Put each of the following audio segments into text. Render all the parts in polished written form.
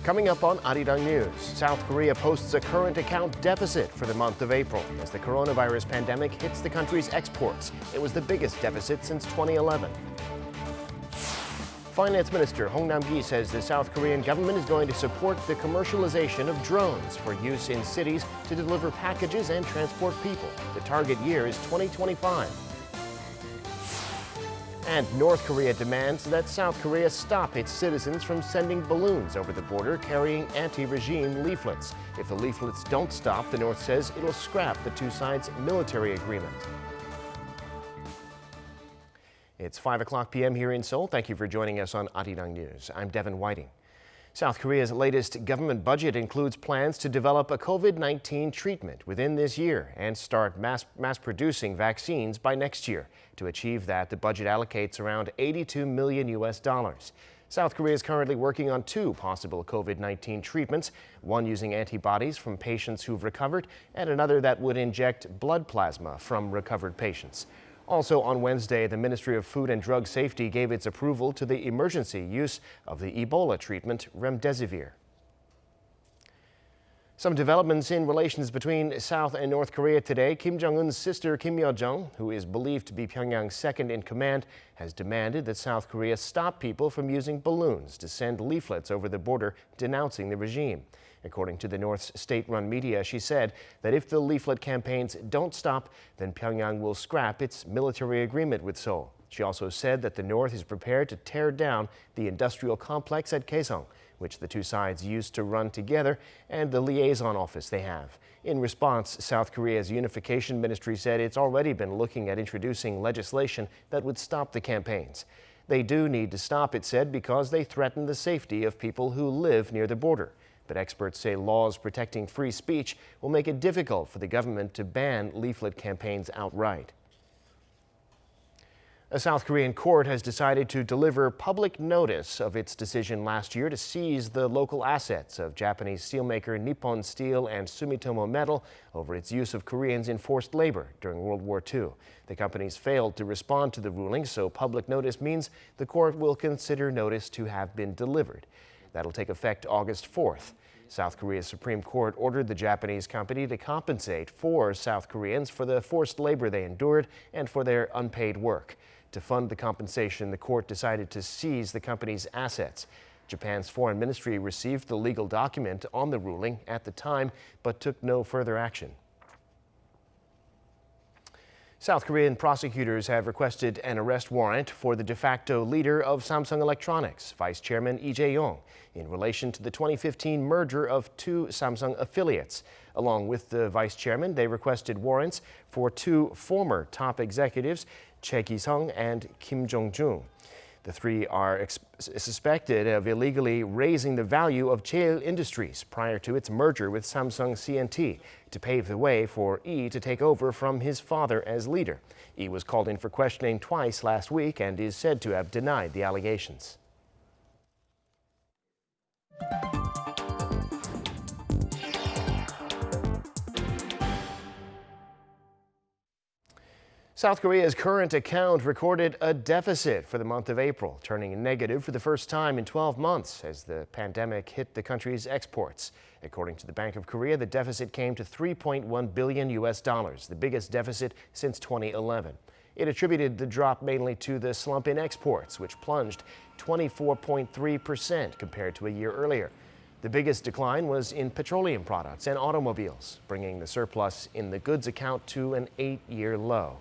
Coming up on Arirang News, South Korea posts a current account deficit for the month of April as the coronavirus pandemic hits the country's exports. It was the biggest deficit since 2011. Finance Minister Hong Nam-gi says the South Korean government is going to support the commercialization of drones for use in cities to deliver packages and transport people. The target year is 2025. And North Korea demands that South Korea stop its citizens from sending balloons over the border carrying anti-regime leaflets. If the leaflets don't stop, the North says it'll scrap the two sides' military agreement. It's 5 p.m. here in Seoul. Thank you for joining us on Arirang News. I'm Devin Whiting. South Korea's latest government budget includes plans to develop a COVID-19 treatment within this year and start mass-producing vaccines by next year. To achieve that, the budget allocates around $82 million. South Korea is currently working on two possible COVID-19 treatments, one using antibodies from patients who've recovered and another that would inject blood plasma from recovered patients. Also on Wednesday, the Ministry of Food and Drug Safety gave its approval to the emergency use of the Ebola treatment remdesivir. Some developments in relations between South and North Korea today. Kim Jong-un's sister Kim Yo-jong, who is believed to be Pyongyang's second in command, has demanded that South Korea stop people from using balloons to send leaflets over the border denouncing the regime. According to the North's state-run media, she said that if the leaflet campaigns don't stop, then Pyongyang will scrap its military agreement with Seoul. She also said that the North is prepared to tear down the industrial complex at Kaesong, which the two sides used to run together, and the liaison office they have. In response, South Korea's unification ministry said it's already been looking at introducing legislation that would stop the campaigns. They do need to stop, it said, because they threaten the safety of people who live near the border. But experts say laws protecting free speech will make it difficult for the government to ban leaflet campaigns outright. A South Korean court has decided to deliver public notice of its decision last year to seize the local assets of Japanese steelmaker Nippon Steel and Sumitomo Metal over its use of Koreans in forced labor during World War II. The companies failed to respond to the ruling, so public notice means the court will consider notice to have been delivered. That'll take effect August 4th. South Korea's Supreme Court ordered the Japanese company to compensate four South Koreans for the forced labor they endured and for their unpaid work. To fund the compensation, the court decided to seize the company's assets. Japan's foreign ministry received the legal document on the ruling at the time, but took no further action. South Korean prosecutors have requested an arrest warrant for the de facto leader of Samsung Electronics, Vice Chairman Lee Jaeyong, in relation to the 2015 merger of two Samsung affiliates. Along with the vice chairman, they requested warrants for two former top executives, Choi Ki-sung and Kim Jong-jung. The three are suspected of illegally raising the value of Seoul Industries prior to its merger with Samsung C&T to pave the way for Lee to take over from his father as leader. Lee was called in for questioning twice last week and is said to have denied the allegations. South Korea's current account recorded a deficit for the month of April, turning negative for the first time in 12 months as the pandemic hit the country's exports. According to the Bank of Korea, the deficit came to $3.1 billion, the biggest deficit since 2011. It attributed the drop mainly to the slump in exports, which plunged 24.3% compared to a year earlier. The biggest decline was in petroleum products and automobiles, bringing the surplus in the goods account to an 8-year low.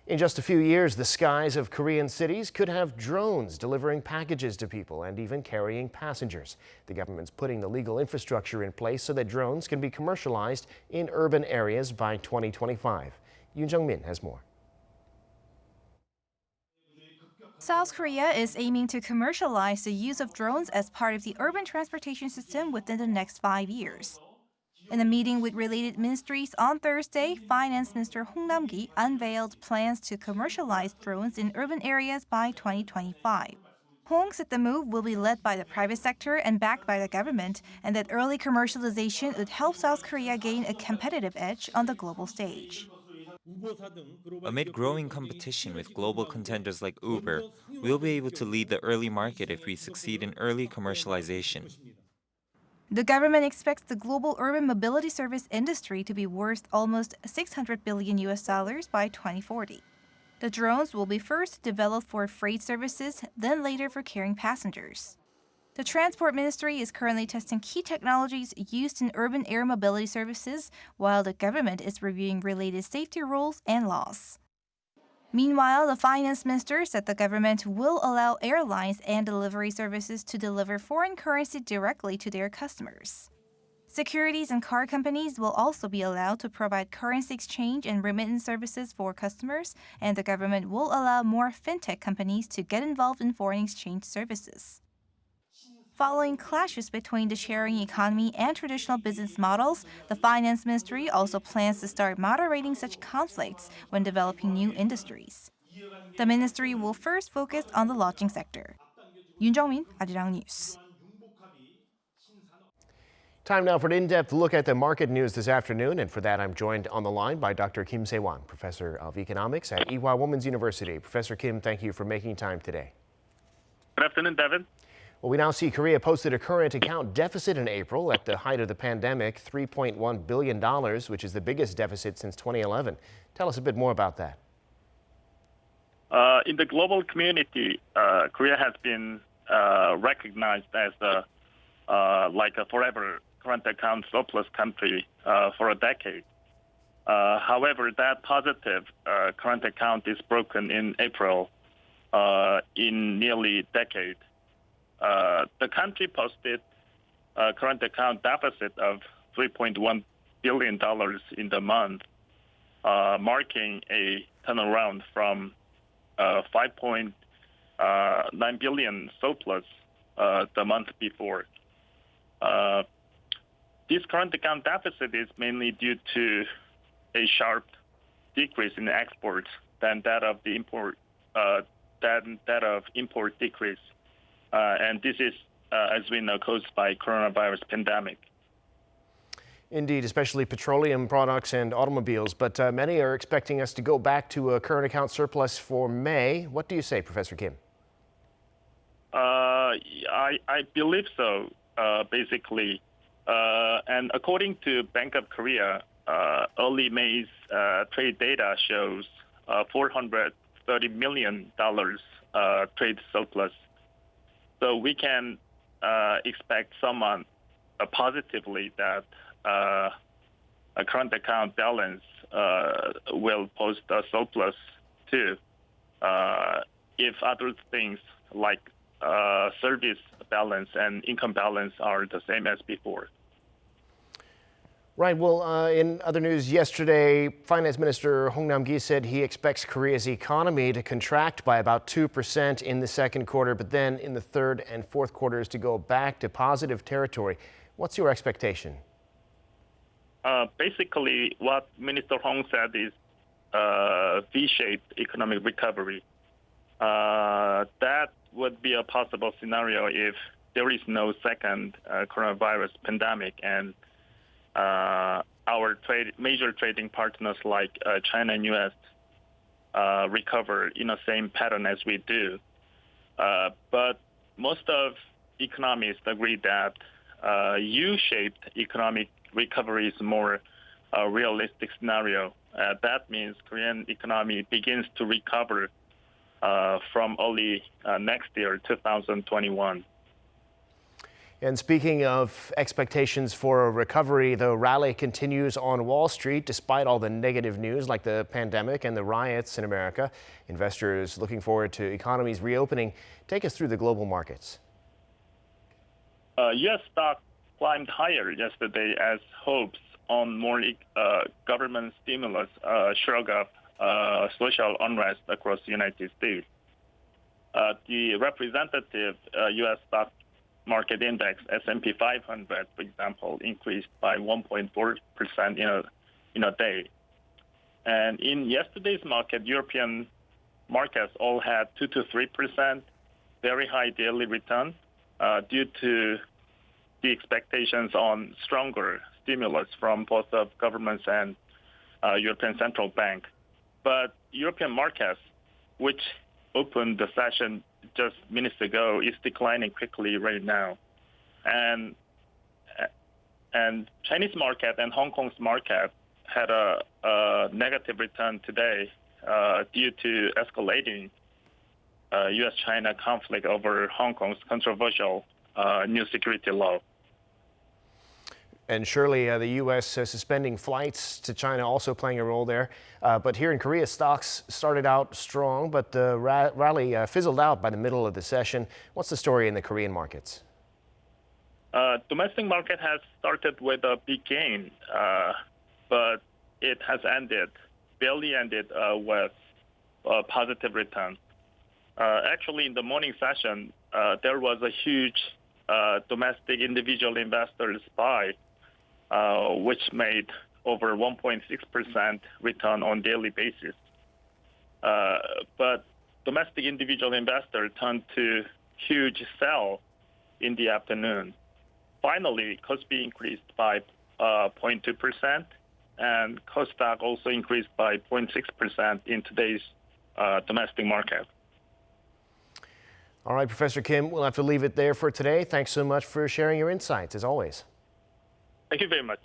In just a few years, the skies of Korean cities could have drones delivering packages to people and even carrying passengers. The government's putting the legal infrastructure in place so that drones can be commercialized in urban areas by 2025. Yoon Jung-min has more. South Korea is aiming to commercialize the use of drones as part of the urban transportation system within the next 5 years. In a meeting with related ministries on Thursday, Finance Minister Hong Nam-gi unveiled plans to commercialize drones in urban areas by 2025. Hong said the move will be led by the private sector and backed by the government, and that early commercialization would help South Korea gain a competitive edge on the global stage. Amid growing competition with global contenders like Uber, we'll be able to lead the early market if we succeed in early commercialization. The government expects the global urban mobility service industry to be worth almost 600 billion US dollars by 2040. The drones will be first developed for freight services, then later for carrying passengers. The Transport Ministry is currently testing key technologies used in urban air mobility services, while the government is reviewing related safety rules and laws. Meanwhile, the Finance Minister said the government will allow airlines and delivery services to deliver foreign currency directly to their customers. Securities and car companies will also be allowed to provide currency exchange and remittance services for customers, and the government will allow more fintech companies to get involved in foreign exchange services. Following clashes between the sharing economy and traditional business models, the Finance Ministry also plans to start moderating such conflicts when developing new industries. The ministry will first focus on the lodging sector. Yoon Jong-min, Arirang News. Time now for an in-depth look at the market news this afternoon, and for that I'm joined on the line by Dr. Kim Se-won, Professor of Economics at Ewha Women's University. Professor Kim, thank you for making time today. Good afternoon, Devin. Well, we now see Korea posted a current account deficit in April at the height of the pandemic, $3.1 billion, which is the biggest deficit since 2011. Tell us a bit more about that. In the global community, Korea has been recognized as like a forever current account surplus country for a decade. However, that positive current account is broken in April in nearly a decade. The country posted a current account deficit of $3.1 billion in the month, marking a turnaround from $5.9 billion surplus the month before. This current account deficit is mainly due to a sharp decrease in exports than that of the import decrease. And this is, as we know, caused by coronavirus pandemic. Indeed, especially petroleum products and automobiles, but many are expecting us to go back to a current account surplus for May. What do you say, Professor Kim? I believe so, basically. And according to Bank of Korea, early May's trade data shows $430 million trade surplus. So we can expect somewhat positively that a current account balance will post a surplus too, if other things like service balance and income balance are the same as before. Right. Well, in other news yesterday, Finance Minister Hong Nam-gi said he expects Korea's economy to contract by about 2% in the second quarter, but then in the third and fourth quarters to go back to positive territory. What's your expectation? Basically, what Minister Hong said is V-shaped economic recovery. That would be a possible scenario if there is no second coronavirus pandemic and our major trading partners like China and U.S. Recover in the same pattern as we do. But most of economists agree that U-shaped economic recovery is more a realistic scenario. That means Korean economy begins to recover from early next year, 2021. And speaking of expectations for a recovery, the rally continues on Wall Street despite all the negative news like the pandemic and the riots in America. Investors looking forward to economies reopening. Take us through the global markets. U.S. stock climbed higher yesterday as hopes on more government stimulus shrug up social unrest across the United States. The representative U.S. stock market index, S&P 500, for example, increased by 1.4% in a day. And in yesterday's market, European markets all had 2 to 3% very high daily return due to the expectations on stronger stimulus from both of governments and European Central Bank. but European markets, which opened the session just minutes ago, is declining quickly right now. And Chinese market and Hong Kong's market had a negative return today due to escalating U.S.-China conflict over Hong Kong's controversial new security law. And surely the U.S. Suspending flights to China also playing a role there. But here in Korea, stocks started out strong, but the rally fizzled out by the middle of the session. What's the story in the Korean markets? Domestic market has started with a big gain, but it has barely ended with a positive return. Actually, in the morning session, there was a huge domestic individual investors buy, which made over 1.6% return on daily basis. But domestic individual investor turned to huge sell in the afternoon. Finally, KOSPI increased by 0.2%, and KOSDAQ also increased by 0.6% in today's domestic market. All right, Professor Kim, we'll have to leave it there for today. Thanks so much for sharing your insights, as always. Thank you very much.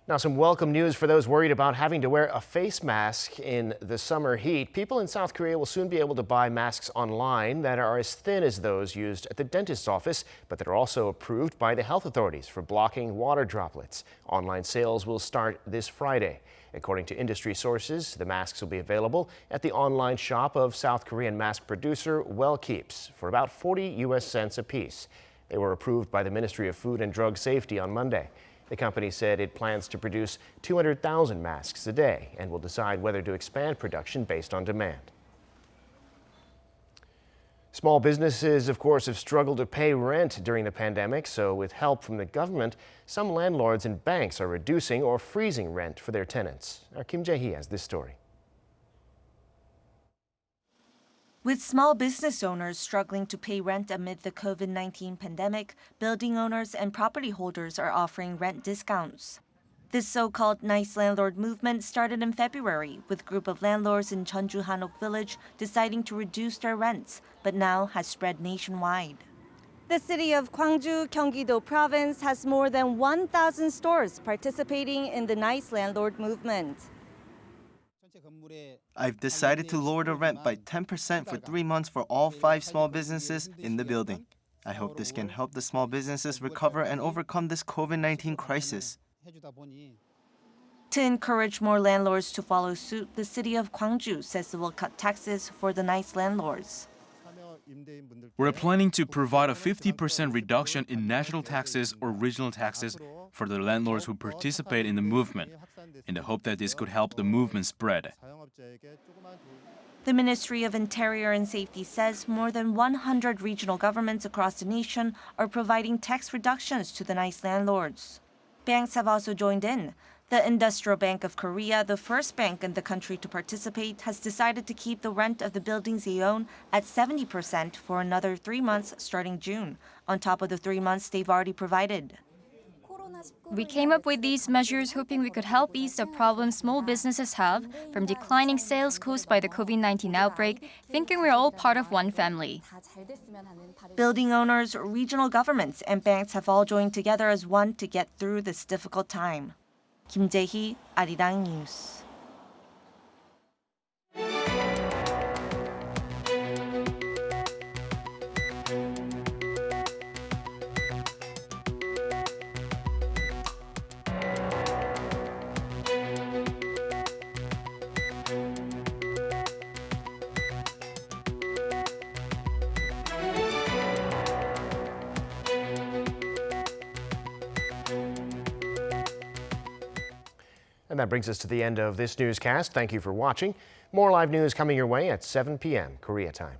Now, some welcome news for those worried about having to wear a face mask in the summer heat. People in South Korea will soon be able to buy masks online that are as thin as those used at the dentist's office, but that are also approved by the health authorities for blocking water droplets. Online sales will start this Friday. According to industry sources, the masks will be available at the online shop of South Korean mask producer Wellkeeps for about 40 US cents a piece. They were approved by the Ministry of Food and Drug Safety on Monday. The company said it plans to produce 200,000 masks a day and will decide whether to expand production based on demand. Small businesses, of course, have struggled to pay rent during the pandemic, so with help from the government, some landlords and banks are reducing or freezing rent for their tenants. Our Kim Jae-hee has this story. With small business owners struggling to pay rent amid the COVID-19 pandemic, building owners and property holders are offering rent discounts. This so-called Nice Landlord movement started in February, with a group of landlords in Jeonju Hanok Village deciding to reduce their rents, but now has spread nationwide. The city of Gwangju, Gyeonggi-do Province has more than 1,000 stores participating in the Nice Landlord movement. I've decided to lower the rent by 10% for 3 months for all 5 small businesses in the building. I hope this can help the small businesses recover and overcome this COVID-19 crisis. To encourage more landlords to follow suit, the city of Gwangju says it will cut taxes for the Nice landlords. We're planning to provide a 50% reduction in national taxes or regional taxes for the landlords who participate in the movement, in the hope that this could help the movement spread. The Ministry of Interior and Safety says more than 100 regional governments across the nation are providing tax reductions to the Nice landlords. Banks have also joined in. The Industrial Bank of Korea, the first bank in the country to participate, has decided to keep the rent of the buildings they own at 70% for another 3 months starting June, on top of the 3 months they've already provided. We came up with these measures hoping we could help ease the problems small businesses have from declining sales caused by the COVID-19 outbreak, thinking we're all part of one family. Building owners, regional governments, and banks have all joined together as one to get through this difficult time. Kim Jae-hee, Arirang News. And that brings us to the end of this newscast. Thank you for watching. More live news coming your way at 7 p.m. Korea time.